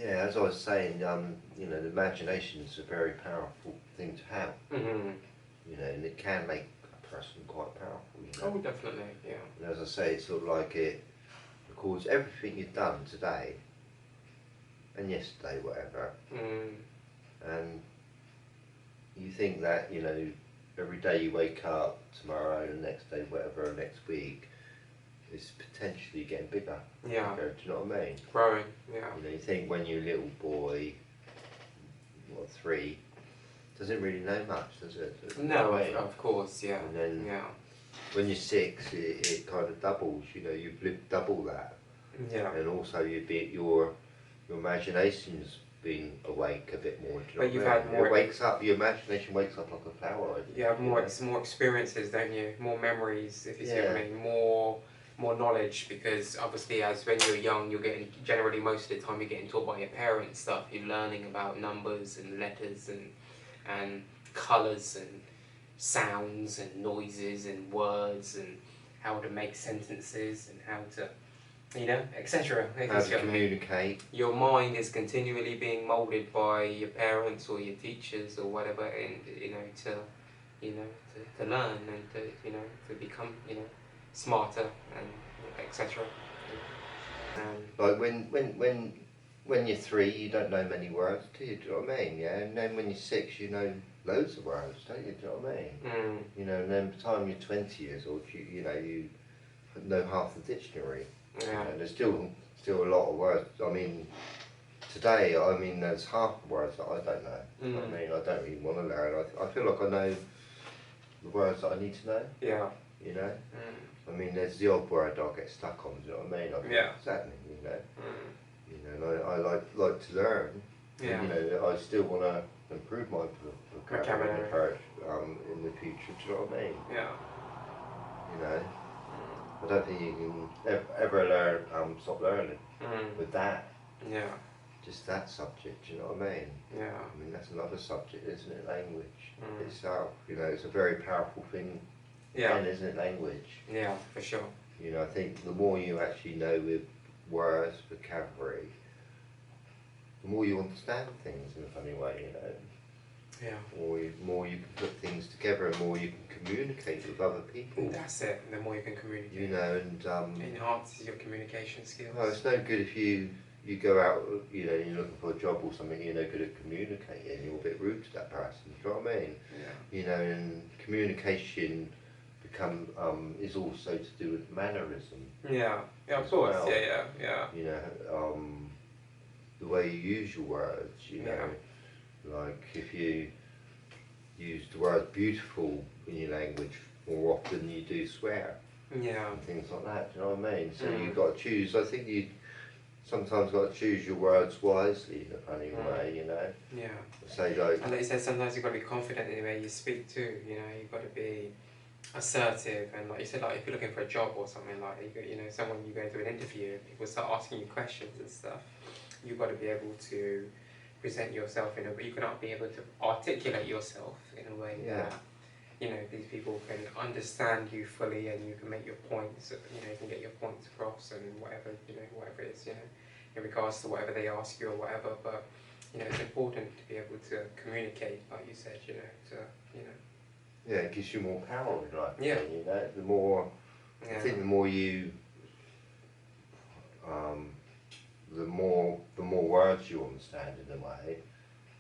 Yeah, as I was saying, you know, the imagination is a very powerful thing to have. You know, and it can make a person quite powerful. You know. Oh, definitely, yeah. And as I say, it's sort of like it records everything you've done today and yesterday, whatever. And you think that, you know, every day you wake up, tomorrow, the next day, whatever, next week, is potentially getting bigger. Yeah. Bigger, do you know what I mean? Growing, yeah. You know, you think when you're a little boy, what, 3, doesn't really know much, does it? No, of course, yeah. And then yeah. when you're 6, it kind of doubles. You know, you've lived double that. Yeah. And also your imagination's been awake a bit more. Do you know But you've what I had mean? more. It wakes up. Your imagination wakes up like a flower. You have more experiences, don't you? More memories, if you see what I Yeah. mean. More knowledge, because obviously, as when you're young, you're getting generally most of the time you're getting taught by your parents stuff. You're learning about numbers and letters and colours and sounds and noises and words and how to make sentences and how to, you know, etc. How to communicate. Your mind is continually being moulded by your parents or your teachers or whatever, and to learn and to become smarter and etc. Like when you're 3, you don't know many words, do you? Do you know what I mean? Yeah. And then when you're 6, you know loads of words, don't you? Do you know what I mean? You know, and then by the time you're 20 years old, you know half the dictionary. Yeah. You know, there's still a lot of words. I mean, today, there's half the words that I don't know. You know what I mean, I don't really want to learn. I feel like I know the words that I need to know. Yeah. You know. I mean, there's the odd word I'll get stuck on. Do you know what I mean? What's happening? You know. You know, and I like to learn. Yeah. And, you know, I still want to improve my vocabulary in the future. Do you know what I mean? Yeah. You know. I don't think you can ever learn, stop learning with that. Yeah. Just that subject, do you know what I mean? Yeah. I mean, that's another subject, isn't it? Language itself. You know, it's a very powerful thing. Yeah. Again, isn't it? Language. Yeah, for sure. You know, I think the more you actually know with words, vocabulary, the more you understand things in a funny way, you know. Yeah. More you can put things together, and more you can communicate with other people. That's it. The more you can communicate. You know, and it enhances your communication skills. No, it's no good if you go out, you know, you're looking for a job or something, you're no good at communicating, you're a bit rude to that person. Do you know what I mean? Yeah. You know, and communication is also to do with mannerism. Yeah. Yeah, of course. Well. Yeah. You know, the way you use your words. You know, like if you use the word beautiful in your language more often than you do swear. Yeah. And things like that. Do you know what I mean? So you've got to choose. I think you sometimes got to choose your words wisely in a funny way. You know. Yeah. Say like. And like you said, sometimes you've got to be confident in the way you speak too. You know, you've got to be assertive, and like you said, like if you're looking for a job or something, like you know, someone you go to an interview and people start asking you questions and stuff, you've got to be able to present yourself in a way. You cannot be able to articulate yourself in a way that, you know, these people can understand you fully, and you can make your points. You know, you can get your points across, and whatever it is, you know, in regards to whatever they ask you or whatever. But you know, it's important to be able to communicate, like you said, you know, Yeah, it gives you more power in life. Yeah. You know, the more I think the more you, the more words you understand in a way,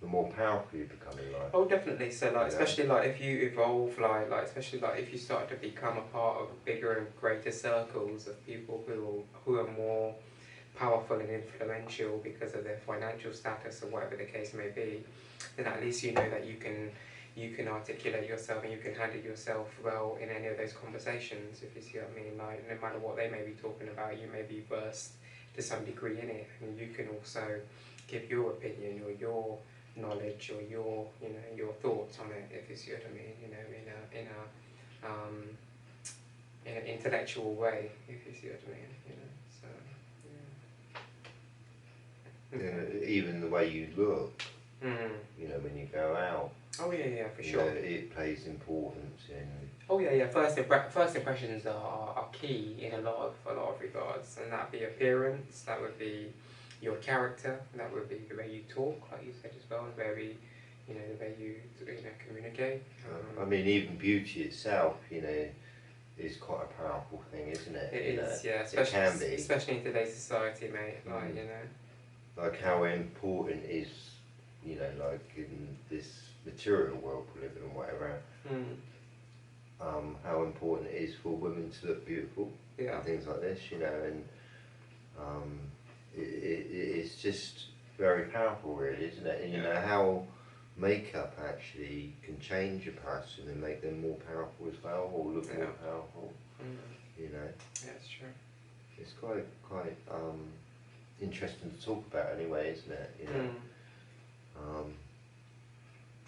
the more powerful you become in life. Oh, definitely. So, like, especially like if you evolve, like especially like if you start to become a part of bigger and greater circles of people who are more powerful and influential because of their financial status or whatever the case may be, then at least you know that you can articulate yourself and you can handle yourself well in any of those conversations, if you see what I mean. Like, no matter what they may be talking about, you may be versed to some degree in it, and you can also give your opinion or your knowledge or your thoughts on it, if you see what I mean. You know, in an intellectual way, if you see what I mean. You know, so Yeah, even the way you look, you know, when you go out. Oh yeah, for sure. Know, it plays importance in. Oh yeah. First impressions are key in a lot of regards, and that'd be appearance. That would be your character, that would be the way you talk, like you said as well, and very, you know, the way you communicate. I mean, even beauty itself, you know, is quite a powerful thing, isn't it? It is, yeah. It can be. Especially in today's society, mate. Like, you know. Like how important is, you know, like in this material world we live in or whatever, how important it is for women to look beautiful and things like this, you know, and it's just very powerful really, isn't it? And you know how makeup actually can change a person and make them more powerful as well, or look more powerful, you know. Yeah, it's true. It's quite interesting to talk about anyway, isn't it? You know.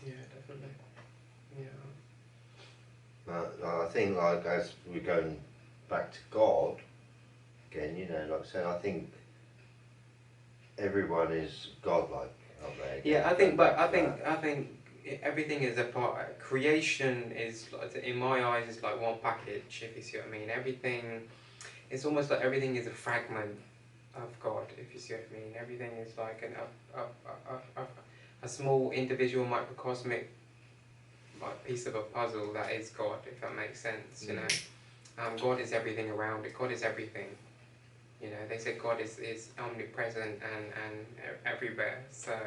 Yeah, definitely. Yeah. But I think, like, as we're going back to God again, you know, like I said, I think everyone is godlike, aren't they? Yeah, I think everything is a part. Creation is, in my eyes, is like one package. If you see what I mean, everything. It's almost like everything is a fragment of God. If you see what I mean, everything is like a small individual microcosmic like piece of a puzzle that is God, if that makes sense. You know, God is everything around it. God is everything. You know, they say God is omnipresent and everywhere. So,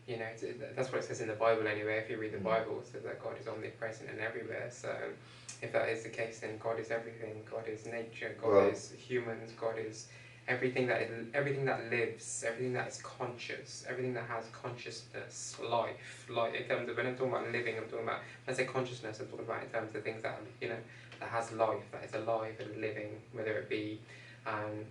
you know, that's what it says in the Bible anyway. If you read the Bible, it says that God is omnipresent and everywhere. So, if that is the case, then God is everything. God is nature. God is humans. God is everything that lives, everything that is conscious, everything that has consciousness, life. Like in terms of, when I'm talking about living, I'm talking about, when I say consciousness, I'm talking about in terms of things that, you know, that has life, that is alive and living, whether it be,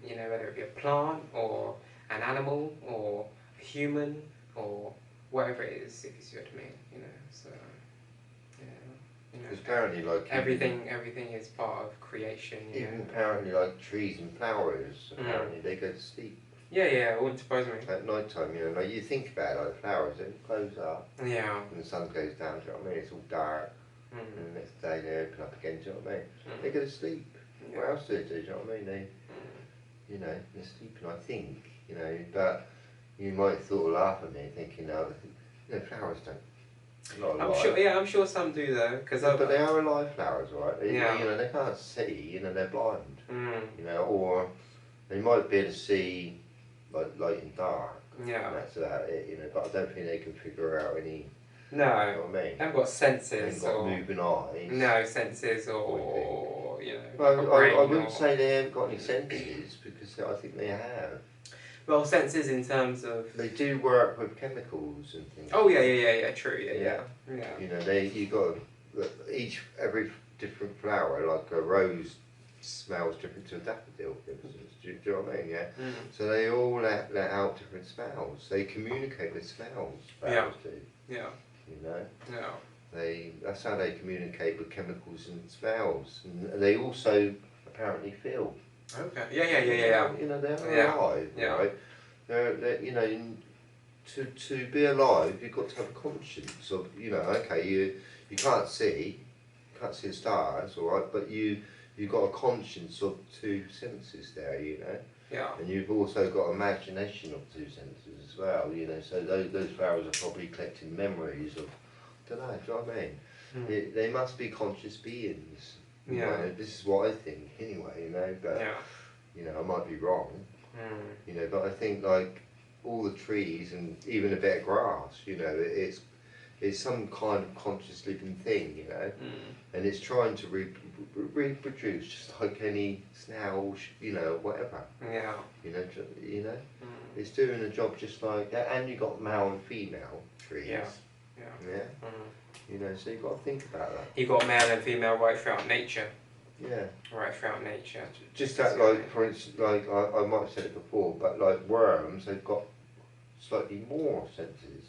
you know, whether it be a plant or an animal or a human or whatever it is, if you see what I mean, you know. So, yeah. You know, apparently, like everything is part of creation. You even know? apparently, like trees and flowers, apparently they go to sleep. Yeah, it wouldn't surprise me. At night time, you know, like you think about it, like flowers, they close up. Yeah. And the sun goes down, do you know what I mean? It's all dark. And the next day they open up again, do you know what I mean? They go to sleep. Yeah. What else do they do, do you know what I mean? They, you know, they're sleeping, I think, you know, but you might sort of laugh at me thinking, no, you know, flowers don't. I'm sure some do though, but they are alive flowers, right? They, yeah. You know, they can't see. You know, they're blind. You know, or they might be able to see like light and dark. Yeah. And that's about it. You know, but I don't think they can figure out any. No. You know what I mean? They haven't got senses. They haven't got moving eyes. No senses, or you know. Well, I wouldn't say they haven't got any senses because I think they have. Well, senses in terms of... They do work with chemicals and things. Oh yeah, true, yeah. You know, you got every different flower, like a rose smells different to a daffodil, for instance. Do you know what I mean? Yeah. So they all let out different smells. They communicate with smells. Flowers do. Yeah. You know. Yeah. That's how they communicate with chemicals and smells, and they also apparently feel. Okay. Yeah. You know, they're alive, right? They're you know, to be alive, you've got to have a conscience of, you know, okay, you can't see the stars, all right, but you've got a conscience of two senses there, you know. Yeah. And you've also got imagination of two senses as well, you know. So those flowers are probably collecting memories of, I don't know, do you know what I mean? They must be conscious beings. Yeah. You know, this is what I think anyway, you know, but you know, I might be wrong. You know, but I think like all the trees and even a bit of grass, you know, it's some kind of conscious living thing, you know, and it's trying to reproduce just like any snail, you know, whatever. Yeah. You know, it's doing a job just like that, and you got male and female trees. Yeah. You know, so you've got to think about that. You got male and female right throughout nature. Yeah. Right throughout nature. Just that, like, for instance, like, I might have said it before, but like worms, they've got slightly more senses.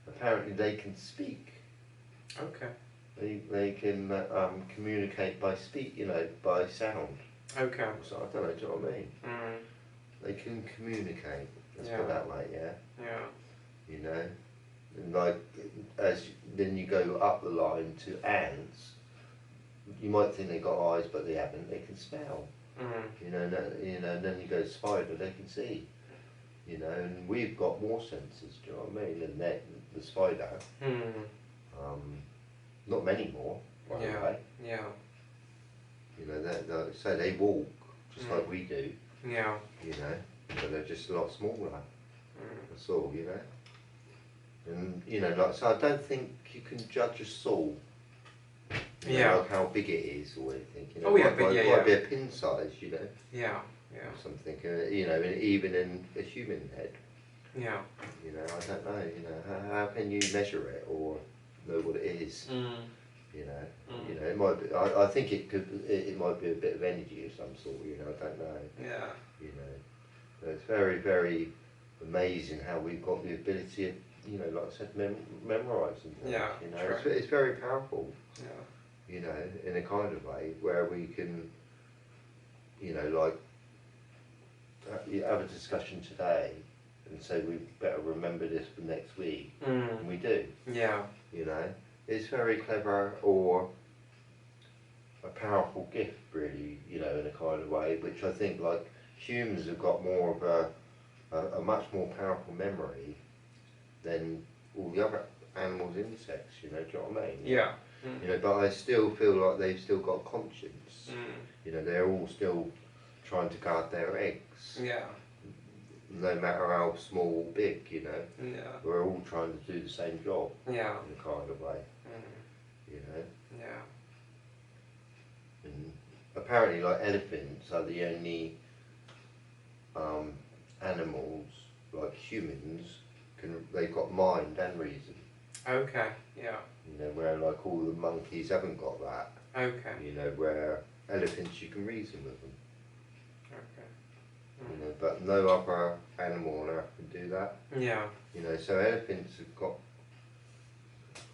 Apparently they can speak. Okay. They can communicate by you know, by sound. Okay. So I don't know, do you know what I mean? They can communicate, let's put it that way, yeah? Yeah. You know? And like, then you go up the line to ants. You might think they've got eyes, but they haven't. They can smell. You know, and then you go to spider. They can see. you know, and we've got more senses, do you know what I mean, than the spider. Not many more, by the way. Yeah. You know, so they walk just like we do. Yeah. You know, but they're just a lot smaller. That's all, you know. And you know, like, so I don't think you can judge a soul. You know, like how big it is or anything. You know, it might be a pin size, you know. Yeah. Or something, you know, even in a human head. Yeah. You know, I don't know. You know, how can you measure it or know what it is? You know, you know, it might be. I think it could. It might be a bit of energy of some sort. You know, I don't know. Yeah. You know, but it's very, very amazing how we've got the ability of, you know, like I said, memorising things. Yeah. You know, it's very powerful. Yeah. You know, in a kind of way where we can, you know, like have a discussion today and say we better remember this for next week, and we do. Yeah. You know, it's very clever or a powerful gift, really. You know, in a kind of way, which I think like humans have got more of a much more powerful memory than all the other animals, insects. You know, do you know what I mean? Yeah. You know, but I still feel like they've still got conscience. You know, they're all still trying to guard their eggs. Yeah. No matter how small or big, you know. Yeah. We're all trying to do the same job. Yeah. In a kind of way. You know. Yeah. And apparently, like elephants are the only animals, like humans, they've got mind and reason. Okay. Yeah. You know, where like all the monkeys haven't got that. Okay. You know, where elephants you can reason with them. Okay. You know, but no other animal on earth can do that. Yeah. You know, so elephants have got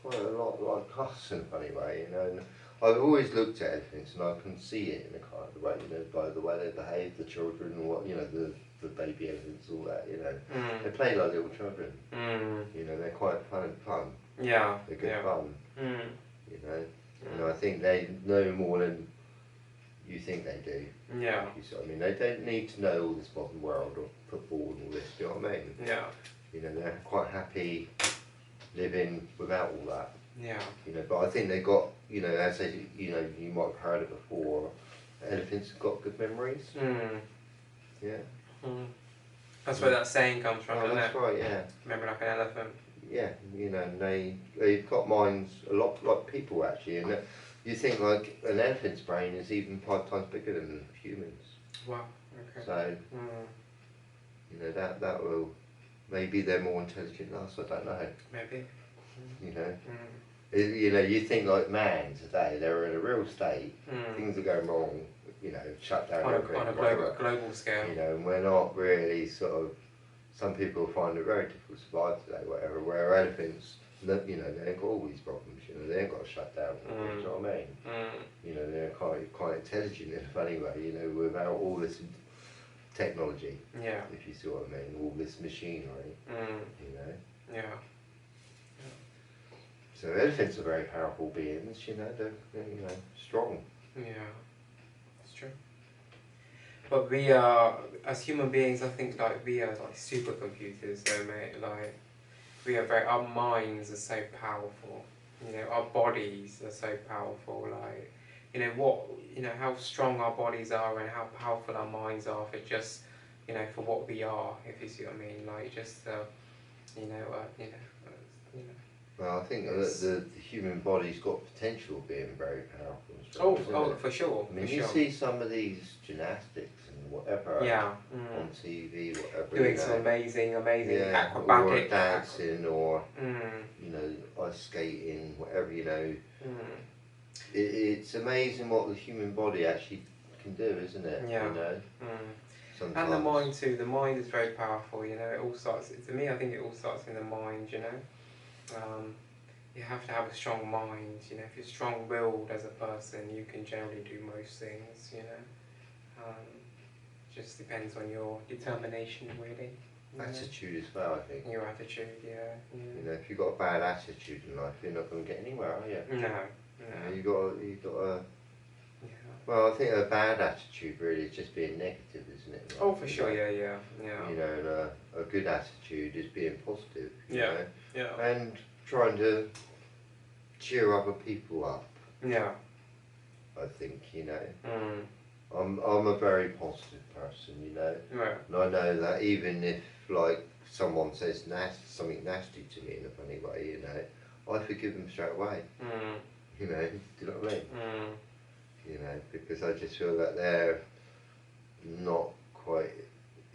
quite a lot like us in a funny way, you know. And I've always looked at elephants and I can see it in a kind of way, you know, by the way they behave, the children, and what, you know, the baby elephants, all that, you know. They play like little children. You know, they're quite fun. Yeah. They're good fun. You know. And I think they know more than you think they do. Yeah. I mean, they don't need to know all this modern world of football and all this, do you know what I mean? Yeah. You know, they're quite happy living without all that. Yeah. You know, but I think they got, you know, as they, you know, you might have heard it before, elephants have got good memories. Yeah. That's where that saying comes from, isn't that's it? right, yeah. Remember like an elephant. Yeah, you know, and they've got minds a lot like people actually, and you think like an elephant's brain is even 5 times bigger than humans. Wow. Okay. So, you know, that will, maybe they're more intelligent than us, I don't know. Maybe. You know, you know, you think like man today, they're in a real state, things are going wrong, you know, shut down on a global scale. You know, and we're not really sort of, some people find it very difficult to survive today, whatever, where elephants, you know, they ain't got all these problems, you know, they ain't got to shut down, do you know what I mean? You know, they're quite intelligent in a funny way, you know, without all this technology, if you see what I mean, all this machinery, you know. Yeah. So elephants are very powerful beings, you know, they're you know, strong. Yeah, that's true. But we are, as human beings, I think like we are like supercomputers though, mate. Like we are our minds are so powerful. You know, our bodies are so powerful. Like, you know, how strong our bodies are and how powerful our minds are for just, you know, for what we are, if you see what I mean. Like just, you know. Well, I think the human body's got potential of being very powerful and strong. Oh, for sure. I mean, you see some of these gymnastics and whatever on TV, whatever. Doing some amazing acrobatic. Or dancing or, you know, ice skating, whatever, you know. It's amazing what the human body actually can do, isn't it? Yeah. You know? Sometimes. And the mind too. The mind is very powerful, you know. It all starts, to me, I think it all starts in the mind, you know. You have to have a strong mind, you know. If you're strong-willed as a person, you can generally do most things, you know. Just depends on your determination, really. Attitude as well, I think. Your attitude, yeah. You know, if you've got a bad attitude in life, you're not going to get anywhere, are you? No. You know, you got to Yeah. Well, I think a bad attitude really is just being negative, isn't it? Like, Oh, for sure, yeah. You know, and a good attitude is being positive, you Yeah, know, yeah. and trying to cheer other people up. Yeah. I think, you know. Mm. I'm a very positive person, you know. Yeah. And I know that even if like someone says something nasty to me in a funny way, you know, I forgive them straight away. Mm. You know, do you know what I mean? Mm. You know, because I just feel that they're not quite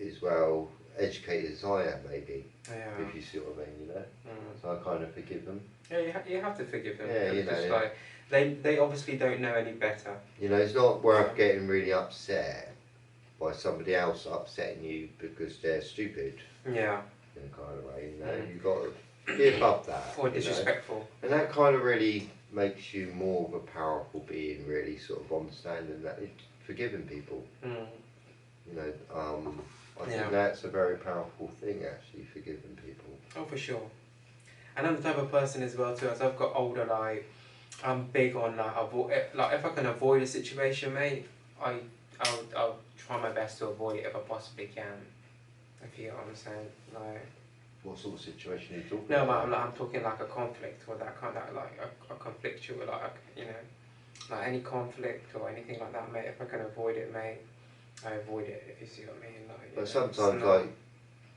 as well educated as I am, maybe. Yeah. If you see what I mean, you know. Mm. So I kind of forgive them. Yeah, you have to forgive them. Yeah, you It's just know. like they obviously don't know any better. You know, it's not worth getting really upset by somebody else upsetting you because they're stupid. Yeah. In a kind of way, you know. You've got to be above that. Or disrespectful. And that kind of really makes you more of a powerful being, really sort of understanding that it's forgiving people. Mm. You know, I think that's a very powerful thing, actually, forgiving people. Oh, for sure. And I'm the type of person as well too. As I've got older, like I'm big on like if I can avoid a situation, mate, I'll try my best to avoid it if I possibly can. If you get what I'm saying, like. What sort of situation are you talking No, about? I'm talking like a conflict or that kind of like a conflictual, like you know, like any conflict or anything like that, mate. If I can avoid it, mate, I avoid it. If you see what I mean, like. But sometimes, like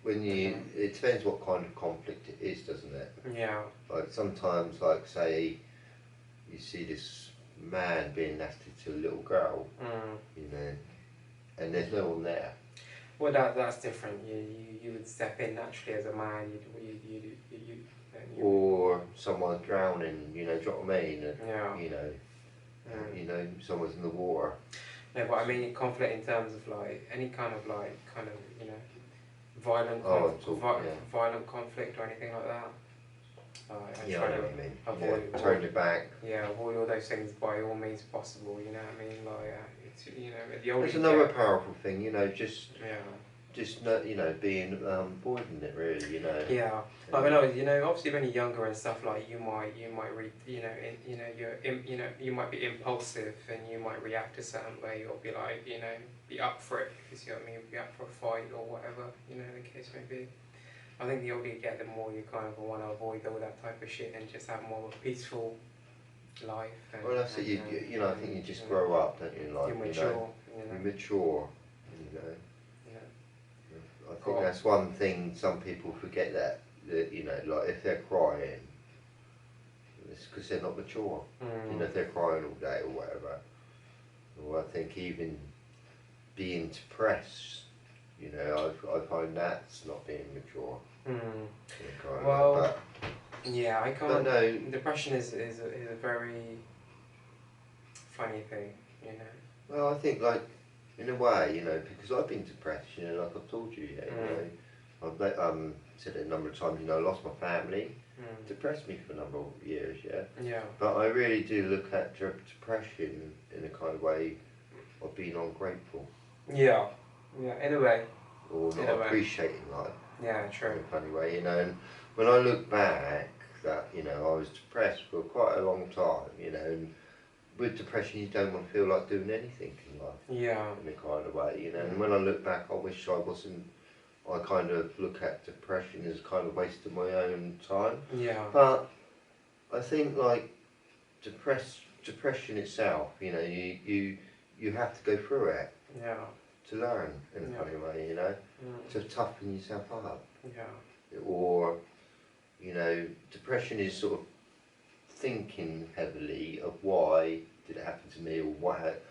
when you, it depends what kind of conflict it is, doesn't it? Yeah. Like sometimes, like say, you see this man being nasty to a little girl, you know, and there's no one there. Well, that's different. You would step in naturally as a man. Or someone's drowning, you know, do you know what I mean? And, yeah. You know, someone's in the water. No, but I mean conflict in terms of like any kind of you know violent violent conflict or anything like that. I yeah, try I know to what you mean. avoid turn your back. Yeah, avoid all those things by all means possible. You know what I mean? Like you know, the older That's you another get, powerful thing, you know, just not, you know, being avoiding it really, you know. Yeah, like when I was, you know, obviously when you're younger and stuff, like you might you might be impulsive and you might react a certain way or be like, you know, be up for it, if you see what I mean, be up for a fight or whatever, you know, the case may be. I think the older you get, the more you kind of want to avoid all that type of shit and just have more of a peaceful life. And, well, that's it. You know, I think you just grow up, don't you? Like, you mature. You mature. You know. Yeah. I think that's one thing some people forget that you know, like if they're crying, it's because they're not mature. You know, if they're crying all day or whatever. Or I think even being depressed, you know, I find that's not being mature. Well, yeah, I can't. No. Depression is a very funny thing, you know. Well, I think like in a way, you know, because I've been depressed, you know, like I've told you, yeah, you know, I've said it a number of times, you know, I lost my family, depressed me for a number of years, yeah. Yeah. But I really do look at depression in a kind of way of being ungrateful. Yeah. Yeah. In a way. Or not appreciating life. Yeah, true. In a funny way, you know. And when I look back, that you know, I was depressed for quite a long time, you know. And with depression, you don't want to feel like doing anything in life. Yeah. In a kind of way, you know. And when I look back, I wish I wasn't. I kind of look at depression as kind of wasting my own time. Yeah. But I think like depression itself, you know, you have to go through it. Yeah. To learn in a funny way, you know, to toughen yourself up. Yeah. Or, you know, depression is sort of thinking heavily of why did it happen to me, or what,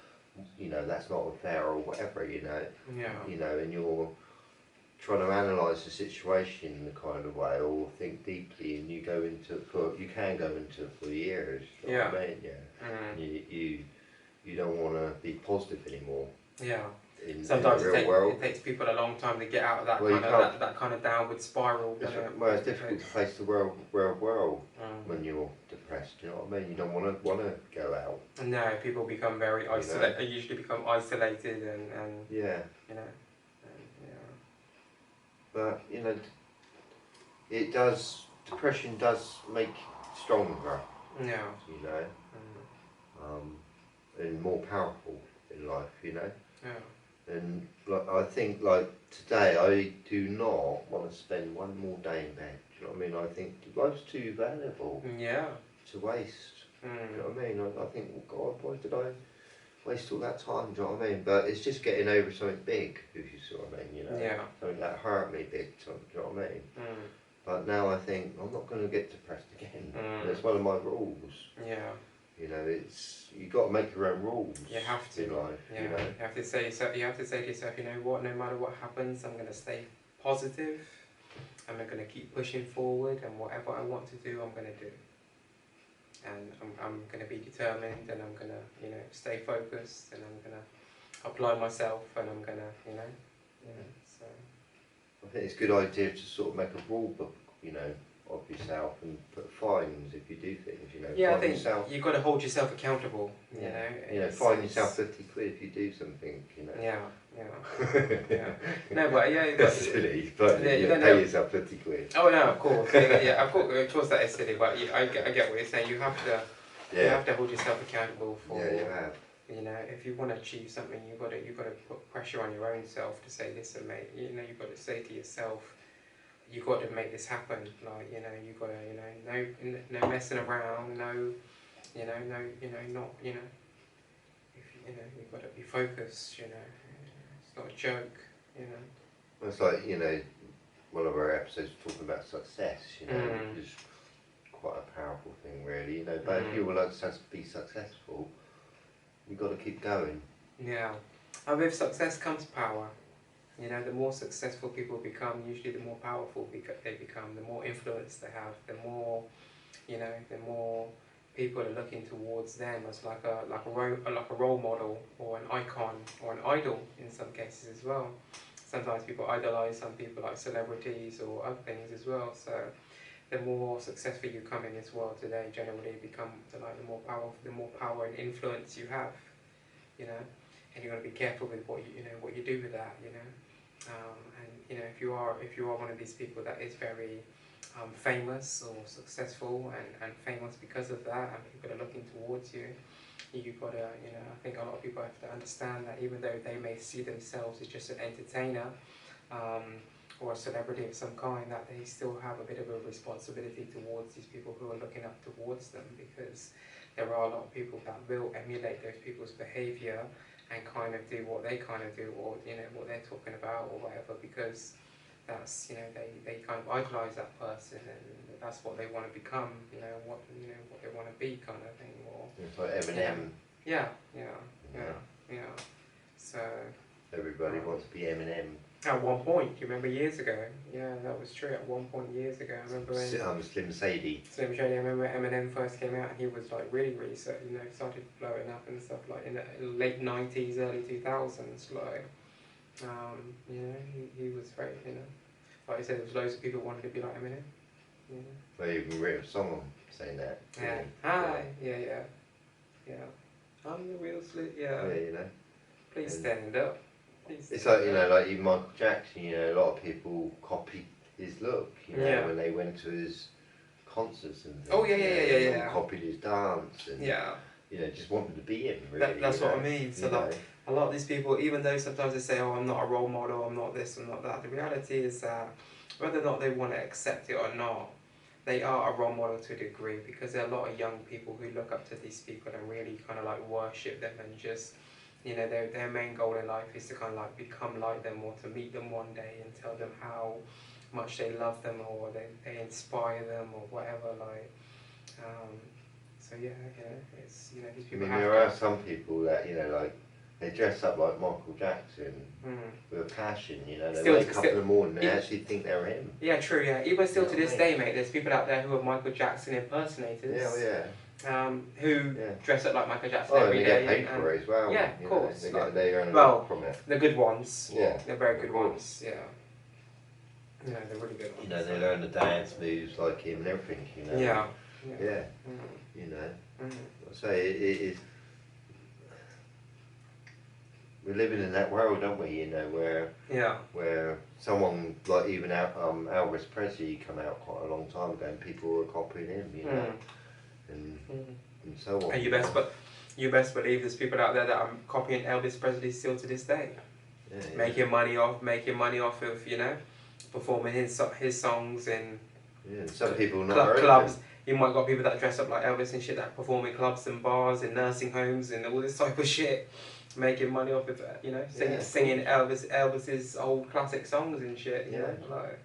you know, that's not fair or whatever, you know. Yeah. You know, and you're trying to analyse the situation in a kind of way, or think deeply, and you go into it you can go into it for years. You know what I mean? Yeah. You don't want to be positive anymore. Yeah. Sometimes it takes people a long time to get out of that kind of downward spiral. It's difficult to face the real world when you're depressed. You know what I mean? You don't want to go out. No, people become very isolated. They usually become isolated and yeah. You know. But you know, it does. Depression does make stronger. Yeah. You know. and more powerful in life, you know. Yeah. And like I think like today, I do not want to spend one more day in bed. Do you know what I mean? I think life's too valuable. Yeah. To waste. Do you know what I mean? I think, well, God, why did I waste all that time? Do you know what I mean? But it's just getting over something big, if you see what I mean. You know, Yeah. something that hurt me big time. Do you know what I mean? But now I think I'm not going to get depressed again. It's one of my rules. Yeah. You know, it's you got to make your own rules. You have to. In life. Yeah. You know? You have to say to yourself, you know what? No matter what happens, I'm going to stay positive. I'm going to keep pushing forward, and whatever I want to do, I'm going to do. And I'm going to be determined, and I'm going to, you know, stay focused, and I'm going to apply myself, and I'm going to, you know, so. I think it's a good idea to sort of make a rule book, you know, of yourself and put fines if you do things, you know. Yeah, I think you've got to hold yourself accountable, you know. You know, fine yourself 50 quid if you do something, you know. Yeah, yeah. No, but yeah. That's silly, but yeah, you don't pay know. yourself 50 quid. Oh no, of course. Yeah, of course that is silly, but I get what you're saying. You have to hold yourself accountable for. Yeah, you have. You know, if you want to achieve something, you've got to put pressure on your own self to say, listen, mate. You know, you've got to say to yourself, you've got to make this happen. Like, you know, you've got to, you know, no messing around, not, you know, you've got to be focused. You know, it's not a joke. You know. Well, it's like, you know, one of our episodes talking about success. You know, which is quite a powerful thing, really. You know, but if you would like to be successful, you've got to keep going. Yeah, and with success comes power. You know, the more successful people become, usually the more powerful they become, the more influence they have, the more, you know, the more people are looking towards them as like a role model or an icon or an idol in some cases as well. Sometimes people idolize some people like celebrities or other things as well. So the more successful you come in this world today, generally become like the more power and influence you have, you know, and you've got to be careful with what you do with that, you know. And you know, if you are one of these people that is very famous or successful and famous because of that, and people are looking towards you, you've got to, you know, I think a lot of people have to understand that even though they may see themselves as just an entertainer or a celebrity of some kind, that they still have a bit of a responsibility towards these people who are looking up towards them, because there are a lot of people that will emulate those people's behaviour and kind of do what they kind of do, or you know what they're talking about or whatever, because that's, you know, they kind of idolise that person and that's what they want to become, you know what they want to be, kind of thing. Or it's like Eminem. Yeah. So everybody wants to be Eminem. At one point, you remember years ago? Yeah, that was true. At one point years ago, I remember when Slim Shady. Slim Shady. I remember Eminem first came out, and he was like really, you know, started blowing up and stuff like in the late '90s, early 2000s. Like, you know, he was very, you know, like I said, there was loads of people wanted to be like Eminem. Yeah. They even wrote a song saying that. Yeah. Hi. Yeah. I'm the real Slim. Yeah. Yeah, you know. Please stand up. It's like, you know, like even Michael Jackson, you know, a lot of people copied his look, you know, when they went to his concerts and things. Oh, yeah. Copied his dance and, you know, just wanted to be him, really. That's what I mean. So like, a lot of these people, even though sometimes they say, oh, I'm not a role model, I'm not this, I'm not that, the reality is that whether or not they want to accept it or not, they are a role model to a degree, because there are a lot of young people who look up to these people and really kind of like worship them, and just, you know, their main goal in life is to kind of like become like them, or to meet them one day and tell them how much they love them, or they inspire them, or whatever, like, so yeah, you know, it's, you know, these people there are some people that, you know, like, they dress up like Michael Jackson with a passion, you know, they wake up in the morning and they actually think they're him. Yeah, true, yeah. Even still to this day, mate, there's people out there who are Michael Jackson impersonators. Who dress up like Michael Jackson every day. And they get paid for it as well. Yeah, of course. They earn a lot from it. The good ones. Yeah. They're very good ones, yeah. You know, they're really good ones. You know, they learn the dance moves like him and everything, you know. Yeah. You know. I say, it is... We're living in that world, don't we? You know, where someone like even Elvis Presley come out quite a long time ago, and people were copying him, you know, and so on. And you best believe there's people out there that are copying Elvis Presley still to this day, making money off of, you know, performing his songs in some people not clubs. You might got people that dress up like Elvis and shit that perform in clubs and bars and nursing homes and all this type of shit, making money off of, you know, singing Elvis's old classic songs and shit. You know, like,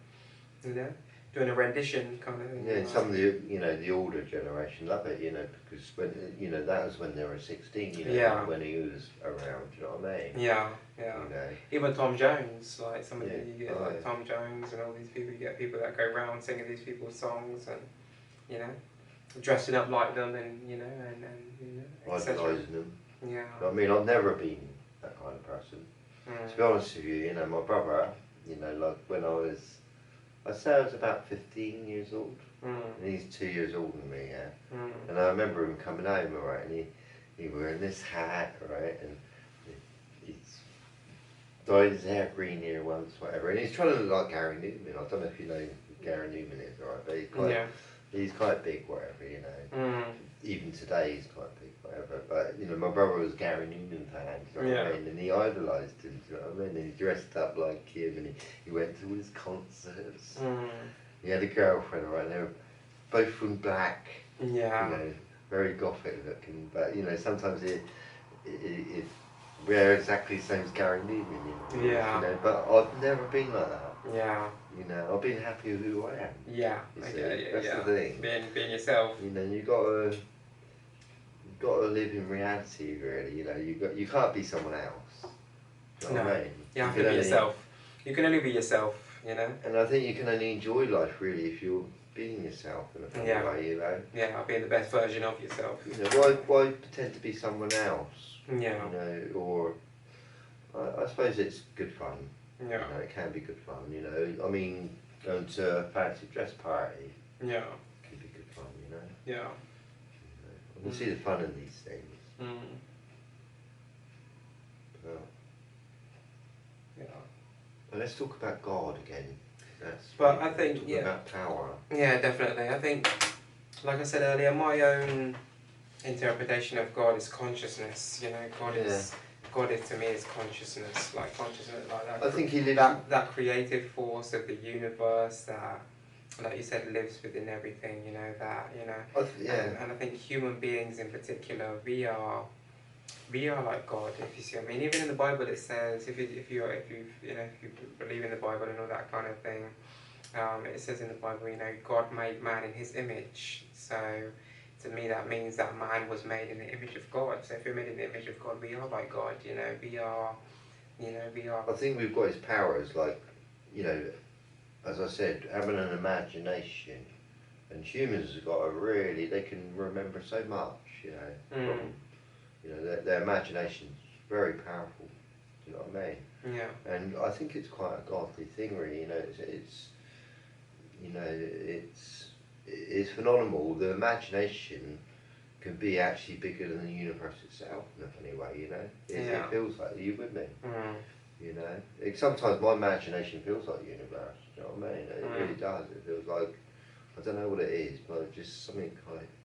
you know, doing a rendition kind of thing. Yeah, and some of the, you know, the older generation love it, you know, because when, you know, that was when they were 16, you know, when he was around, do you know what I mean? Yeah, yeah. You know. Even Tom Jones, like some of you get like Tom Jones and all these people, you get people that go around singing these people's songs and, you know, dressing up like them and, you know, and you know, idolising them. Yeah. I mean, I've never been that kind of person. To be honest with you, you know, my brother, you know, like when I'd say I was about 15 years old, and he's 2 years older than me, and I remember him coming home, right, and he wearing this hat, right, and he's dyed his hair green here once, whatever, and he's trying to look like Gary Newman. I don't know if you know who Gary Newman is, right, but he's quite big, whatever, you know. Even today he's quite big, whatever, but, you know, my brother was Gary Newman fan, do you know what I mean, and he idolised him, do you know what I mean, and he dressed up like him, and he went to his concerts. He had a girlfriend, right, they were both from black, you know, very gothic looking, but, you know, sometimes we're exactly the same as Gary Newman, you know, but I've never been like that. You know, I've been happy with who I am. That's the thing. Being yourself. You know, you've got to live in reality, really. You know, you can't be someone else. Do you know what I mean? You have to be yourself. You can only be yourself, you know. And I think you can only enjoy life really if you're being yourself in a funny way, you know. Yeah, being the best version of yourself. You know, why pretend to be someone else? Yeah. You know, or I suppose it's good fun. Yeah. You know, it can be good fun. You know, I mean, going to a fancy dress party. Yeah. Can be good fun, you know. Yeah. You see the fun in these things. But let's talk about God again. I think about power. Yeah, definitely. I think, like I said earlier, my own interpretation of God is consciousness. You know, God is to me is consciousness, like that. I think he lives that creative force of the universe that, like you said, lives within everything. You know that. You know. And I think human beings in particular, we are like God. If you see, I mean, even in the Bible it says, if you believe in the Bible and all that kind of thing, it says in the Bible, you know, God made man in His image. So to me, that means that man was made in the image of God. So if you're made in the image of God, we are like God. You know, we are. I think we've got His powers, like, you know, as I said, having an imagination, and humans have got they can remember so much, you know. You know, their imagination's very powerful. Do you know what I mean? Yeah. And I think it's quite a godly thing, really. You know, it's phenomenal. The imagination can be actually bigger than the universe itself in a funny way. You know, it feels like. Are you with me? You know, sometimes my imagination feels like the universe. Do you know what I mean? It really does. It feels like, I don't know what it is, but just something kind of